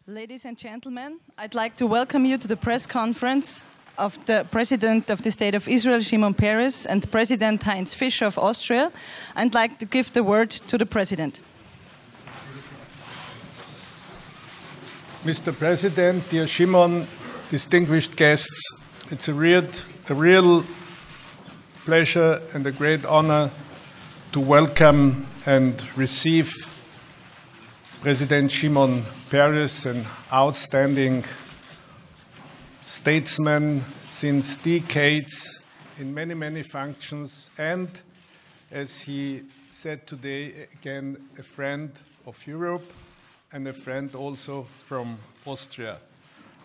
Ladies and gentlemen, I'd like to welcome you to the press conference of the President of the State of Israel, Shimon, and President Heinz Fischer of Austria. I'd like to give the word to the President. Mr. President, dear Shimon, distinguished guests, it's a real pleasure and a great honor to welcome and receive President Shimon Peres, an outstanding statesman since decades in many functions, and, as he said today, again, a friend of Europe and a friend also from Austria.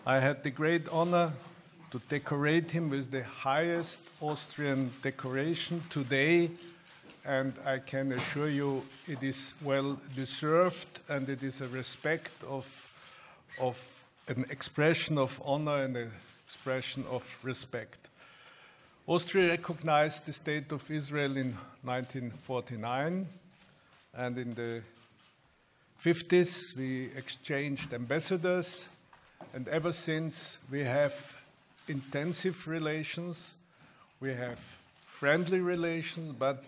I had the great honor to decorate him with the highest Austrian decoration today, and I can assure you it is well deserved, and it is a respect of an expression of honor and an expression of respect. Austria recognized the State of Israel in 1949, and in the 50s we exchanged ambassadors, and ever since we have intensive relations, we have friendly relations, but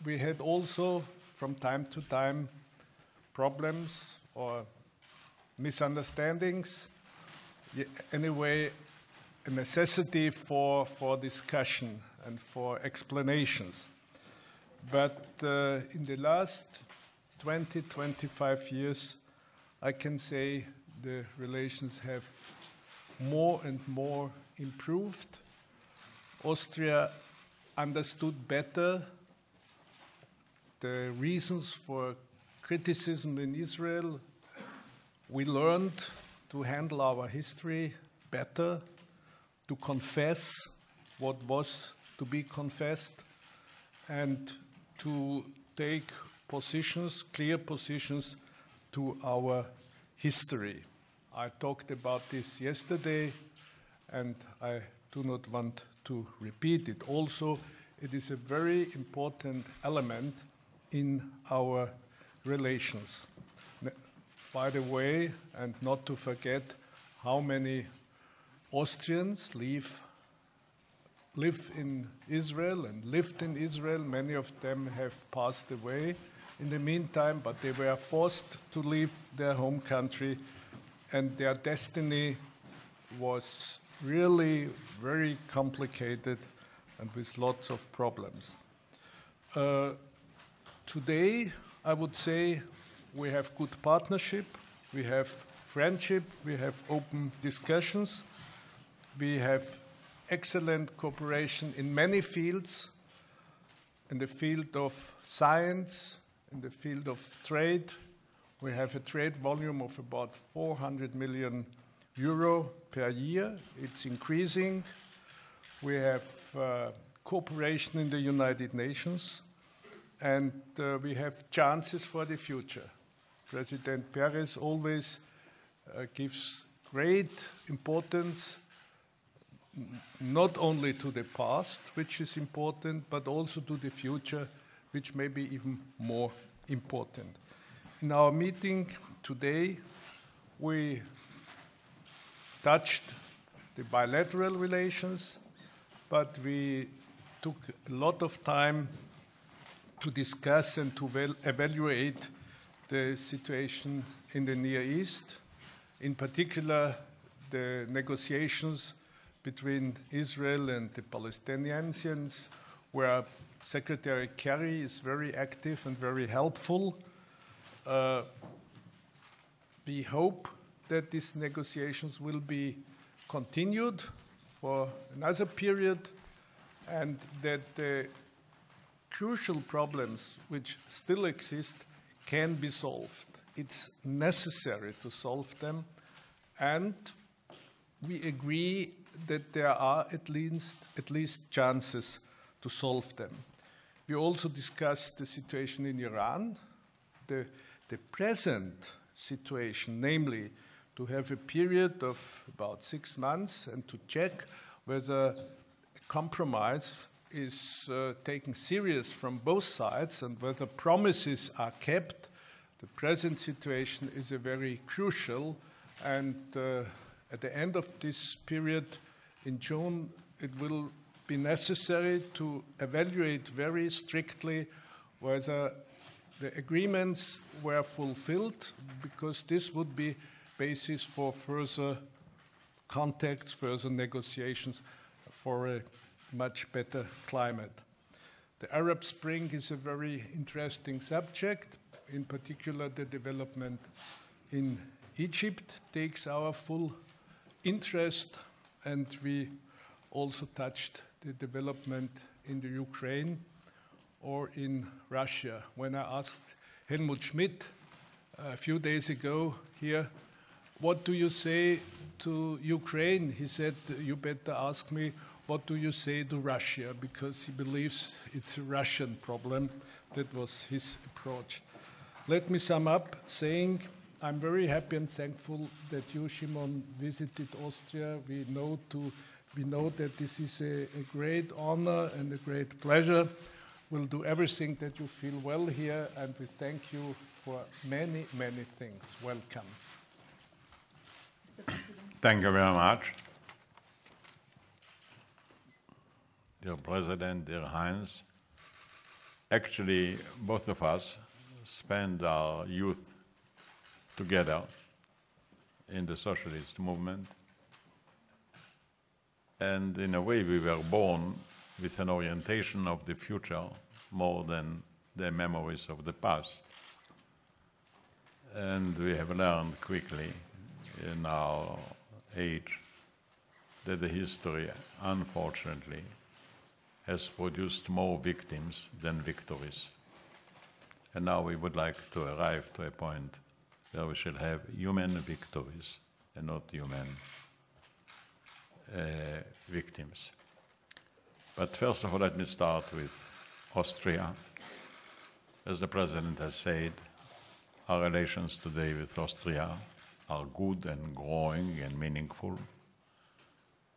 we had also, from time to time, problems or misunderstandings. Anyway, a necessity for discussion and for explanations. But in the last 20-25 years, I can say the relations have more and more improved. Austria understood better the reasons for criticism in Israel. We learned to handle our history better, to confess what was to be confessed, and to take positions, clear positions to our history. I talked about this yesterday, and I do not want to repeat it. Also, it is a very important element in our relations. By the way, and not to forget how many Austrians live in Israel and lived in Israel. Many of them have passed away in the meantime, but they were forced to leave their home country, and their destiny was really very complicated and with lots of problems. Today, I would say we have good partnership, we have friendship, we have open discussions, we have excellent cooperation in many fields, in the field of science, in the field of trade. We have a trade volume of about 400 million euro per year. It's increasing. We have cooperation in the United Nations, and we have chances for the future. President Peres always gives great importance not only to the past, which is important, but also to the future, which may be even more important. In our meeting today, we touched the bilateral relations, but we took a lot of time to discuss and to evaluate the situation in the Near East, in particular the negotiations between Israel and the Palestinians, where Secretary Kerry is very active and very helpful. We hope that these negotiations will be continued for another period, and that the crucial problems which still exist can be solved. It's necessary to solve them, and we agree that there are at least chances to solve them. We also discussed the situation in Iran, the present situation, namely to have a period of about 6 months and to check whether a compromise is taken serious from both sides and whether promises are kept. The present situation is a very crucial And at the end of this period, in June, it will be necessary to evaluate very strictly whether the agreements were fulfilled, because this would be basis for further contacts, further negotiations for a much better climate. The Arab Spring is a very interesting subject. In particular, the development in Egypt takes our full interest, and we also touched the development in the Ukraine or in Russia. When I asked Helmut Schmidt a few days ago here, what do you say to Ukraine? He said, you better ask me, what do you say to Russia? Because he believes it's a Russian problem. That was his approach. Let me sum up saying I'm very happy and thankful that you, Shimon, visited Austria. We know that this is a great honor and a great pleasure. We'll do everything that you feel well here, and we thank you for many, many things. Welcome. Thank you very much. Dear President, dear Heinz, actually both of us spent our youth together in the socialist movement, and in a way we were born with an orientation of the future more than the memories of the past. And we have learned quickly in our age that the history, unfortunately, has produced more victims than victories. And now we would like to arrive to a point where we shall have human victories and not human victims. But first of all, let me start with Austria. As the President has said, our relations today with Austria are good and growing and meaningful,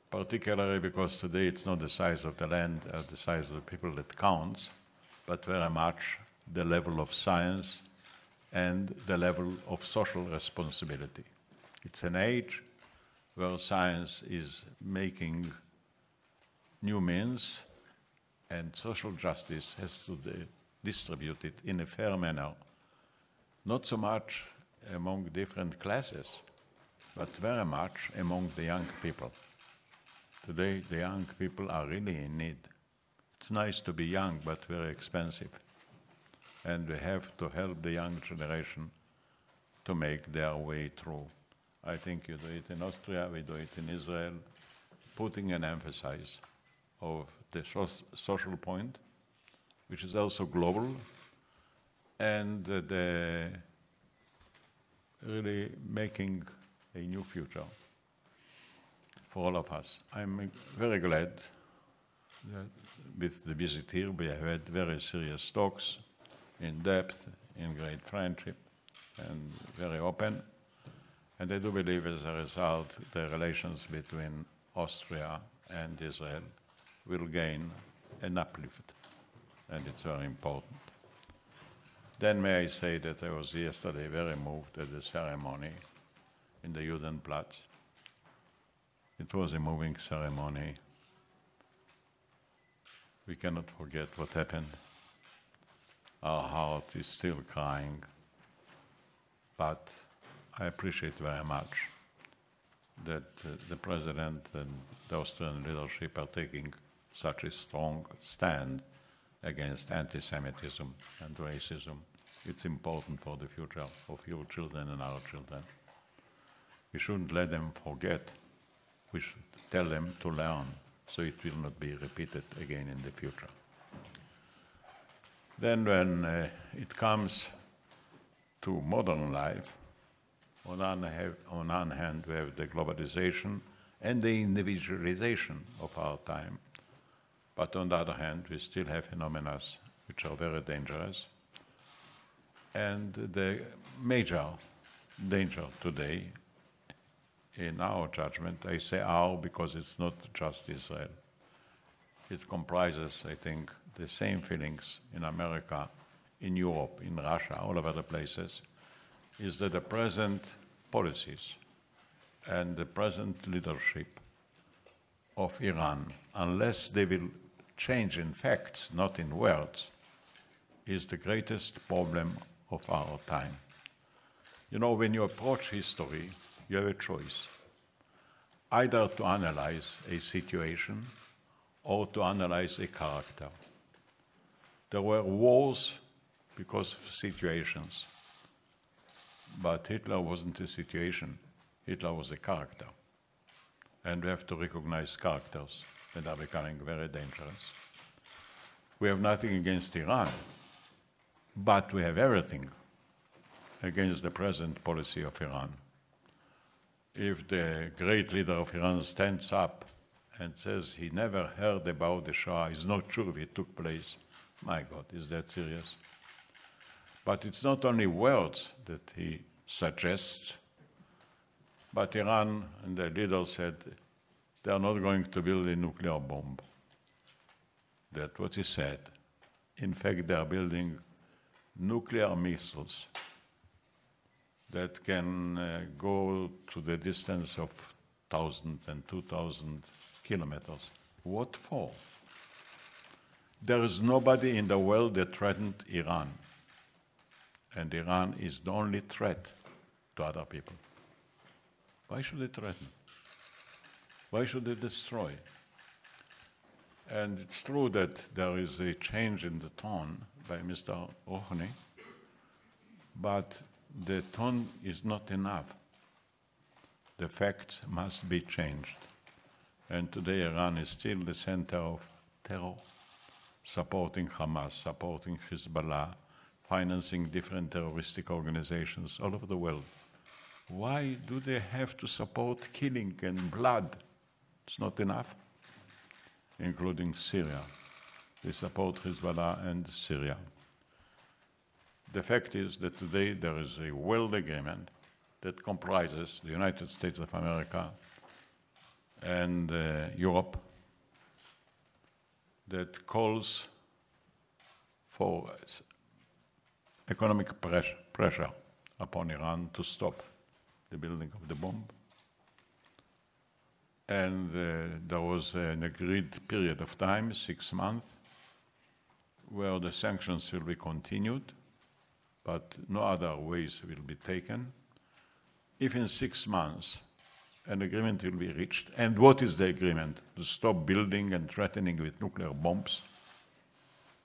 particularly because today it's not the size of the land or the size of the people that counts, but very much the level of science and the level of social responsibility. It's an age where science is making new means, and social justice has to distribute it in a fair manner, not so much among different classes, but very much among the young people. Today, the young people are really in need. It's nice to be young, but very expensive. And we have to help the young generation to make their way through. I think you do it in Austria, we do it in Israel, putting an emphasis of the social point, which is also global, and really making a new future for all of us. I'm very glad that with the visit here we have had very serious talks, in depth, in great friendship, and very open. And I do believe as a result the relations between Austria and Israel will gain an uplift, and it's very important. Then may I say that I was yesterday very moved at the ceremony in the Judenplatz. It was a moving ceremony. We cannot forget what happened. Our heart is still crying, but I appreciate very much that the President and the Austrian leadership are taking such a strong stand against anti-Semitism and racism. It's important for the future of your children and our children. We shouldn't let them forget. We should tell them to learn so it will not be repeated again in the future. Then when it comes to modern life, on one hand we have the globalization and the individualization of our time, but on the other hand we still have phenomena which are very dangerous. And the major danger today, in our judgment, I say our because it's not just Israel. It comprises, I think, the same feelings in America, in Europe, in Russia, all over the places, is that the present policies and the present leadership of Iran, unless they will change in facts, not in words, is the greatest problem of our time. You know, when you approach history, you have a choice, either to analyze a situation or to analyze a character. There were wars because of situations, but Hitler wasn't a situation. Hitler was a character. And we have to recognize characters that are becoming very dangerous. We have nothing against Iran, but we have everything against the present policy of Iran. If the great leader of Iran stands up and says he never heard about the Shoah, he's not sure if it took place, my God, is that serious? But it's not only words that he suggests, but Iran and the leader said they are not going to build a nuclear bomb. That's what he said. In fact, they are building nuclear missiles that can go to the distance of 1,000 and 2,000 kilometers. What for? There is nobody in the world that threatened Iran, and Iran is the only threat to other people. Why should they threaten? Why should they destroy? And it's true that there is a change in the tone by Mr. Rouhani, but the tone is not enough. The facts must be changed. And today Iran is still the center of terror, supporting Hamas, supporting Hezbollah, financing different terroristic organizations all over the world. Why do they have to support killing and blood? It's not enough, including Syria. They support Hezbollah and Syria. The fact is that today there is a world agreement that comprises the United States of America and Europe that calls for economic pressure upon Iran to stop the building of the bomb. And there was an agreed period of time, 6 months, where the sanctions will be continued, but no other ways will be taken. If in 6 months an agreement will be reached, and what is the agreement? To stop building and threatening with nuclear bombs.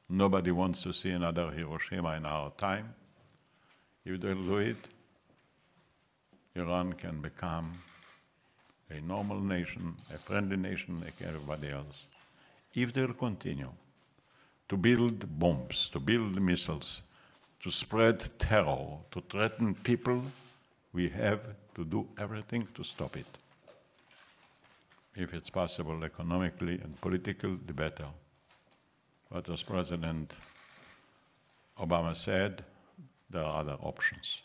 Nobody wants to see another Hiroshima in our time. If they'll do it, Iran can become a normal nation, a friendly nation like everybody else. If they'll continue to build bombs, to build missiles, to spread terror, to threaten people, we have to do everything to stop it. If it's possible economically and politically, the better. But as President Obama said, there are other options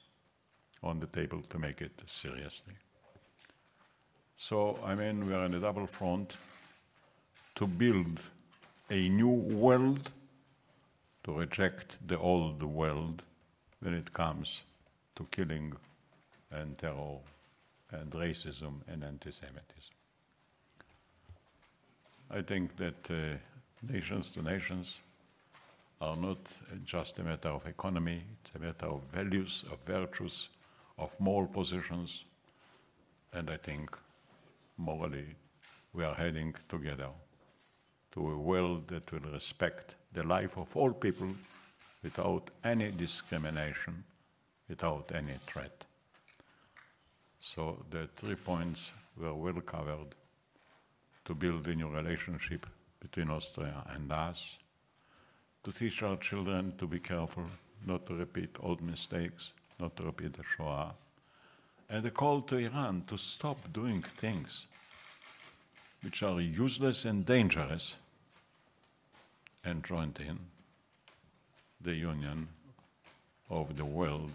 on the table to make it seriously. So, I mean, we are on a double front to build a new world, to reject the old world when it comes to killing and terror and racism and anti-Semitism. I think that nations to nations are not just a matter of economy, it's a matter of values, of virtues, of moral positions, and I think morally we are heading together to a world that will respect the life of all people without any discrimination, without any threat. So the 3 points were well covered: to build a new relationship between Austria and us, to teach our children to be careful, not to repeat old mistakes, not to repeat the Shoah, and a call to Iran to stop doing things which are useless and dangerous, and join in the union of the world,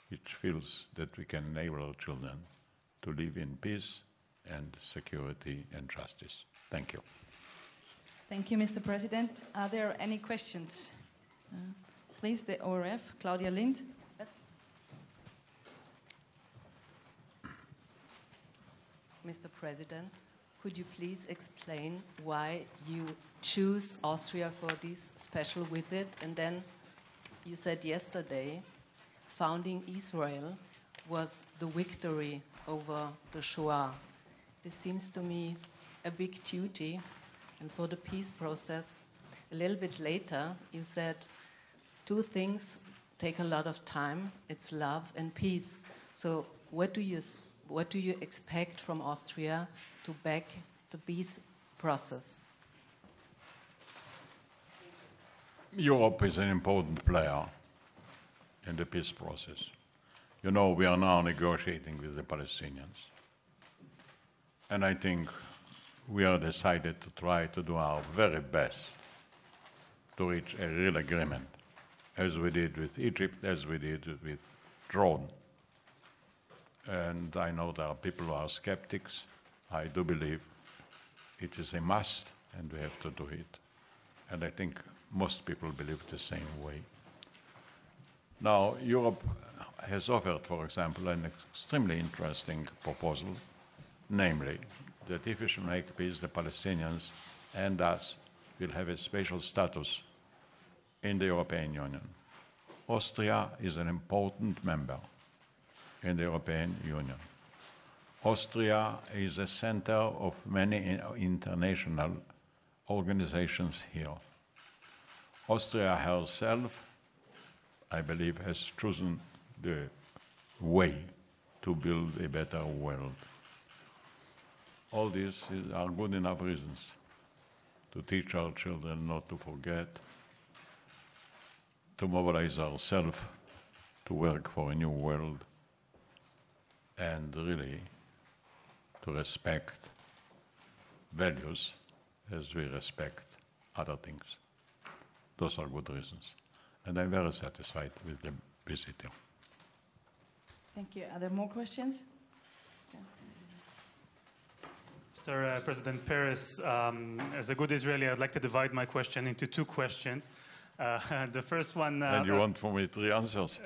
which feels that we can enable our children to live in peace and security and justice. Thank you. Thank you, Mr. President. Are there any questions? Please, the ORF, Claudia Lind. Mr. President, could you please explain why you choose Austria for this special visit? And then you said yesterday, founding Israel was the victory over the Shoah. This seems to me a big duty, and for the peace process, a little bit later, you said two things take a lot of time. It's love and peace. So what do you expect from Austria to back the peace process? Europe is an important player in the peace process. You know, we are now negotiating with the Palestinians. And I think we are decided to try to do our very best to reach a real agreement, as we did with Egypt, as we did with Jordan. And I know there are people who are skeptics. I do believe it is a must, and we have to do it. And I think most people believe the same way. Now, Europe has offered, for example, an extremely interesting proposal, namely that if we should make peace, the Palestinians and us will have a special status in the European Union. Austria is an important member in the European Union. Austria is a center of many international organizations here. Austria herself, I believe, has chosen the way to build a better world. All these are good enough reasons to teach our children not to forget, to mobilize ourselves to work for a new world, and really to respect values as we respect other things. Those are good reasons. And I'm very satisfied with the visit here. Thank you. Are there more questions? Mr. President Peres, as a good Israeli, I'd like to divide my question into two questions. The first one... and you want for me 3 answers?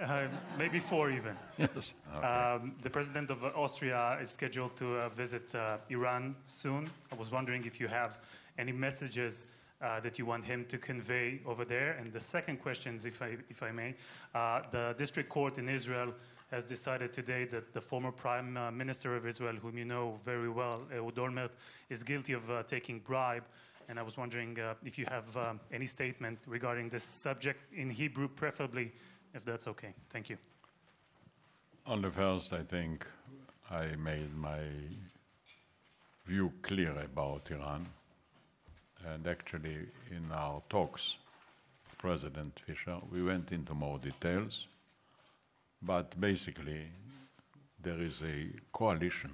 Maybe 4 even. Yes. Okay. The President of Austria is scheduled to visit Iran soon. I was wondering if you have any messages that you want him to convey over there. And the second question is, if I may, the district court in Israel has decided today that the former Prime Minister of Israel, whom you know very well, Ehud Olmert, is guilty of taking bribe. And I was wondering if you have any statement regarding this subject in Hebrew, preferably, if that's okay. Thank you. On the first, I think I made my view clear about Iran. And actually, in our talks with President Fischer, we went into more details. But basically, there is a coalition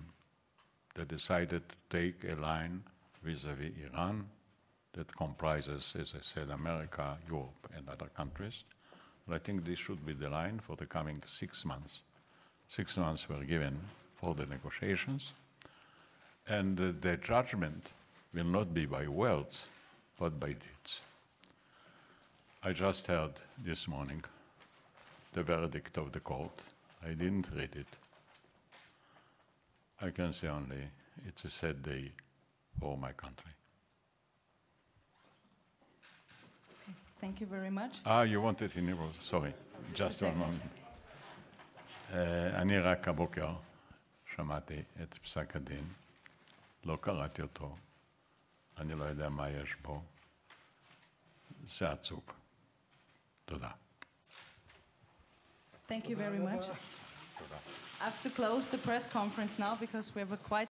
that decided to take a line vis-à-vis Iran that comprises, as I said, America, Europe, and other countries. And I think this should be the line for the coming 6 months. 6 months were given for the negotiations. And the judgment will not be by words, but by deeds. I just heard this morning the verdict of the court. I didn't read it. I can say only it's a sad day for my country. Okay. Thank you very much. You want it in Hebrew? Sorry, just one moment. אני רק הבוקר שמעתי את פסק הדין, לא קראתי אותו, אני לא יודע מה יש בו, זה עצוב. תודה. Thank you very much. I have to close the press conference now because we have a quite